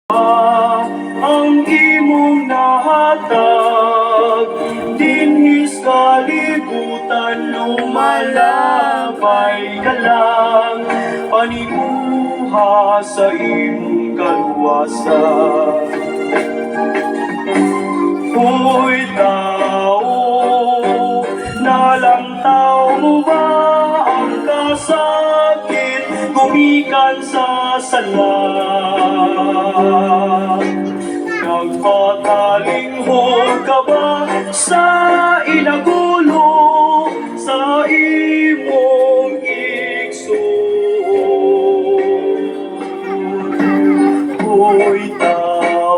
Ang imong nahatag dinhi sa kalibutan, lumalabay ka lang, panimuha sa imong kaluwasan. Hoy tao, nalamtaw mo ba ang kasakit gumikan sa sala? Nagpakalinghod ka ba sa inagulo sa imong igsoon? Hoy tao,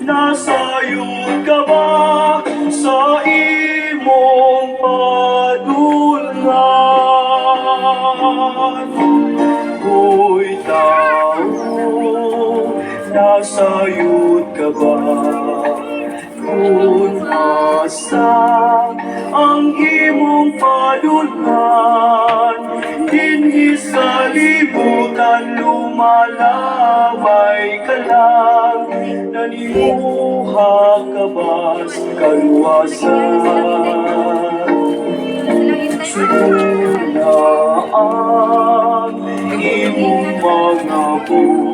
nasayod ka ba sa imong padulngan? Hoy tao, nasayod ka ba? Kung asa ang imong padulngan, dinhi sa libutan, lumalabay ka lang, nanimuha ka ba sa kaluwasan? Suna ang imong mga buhay,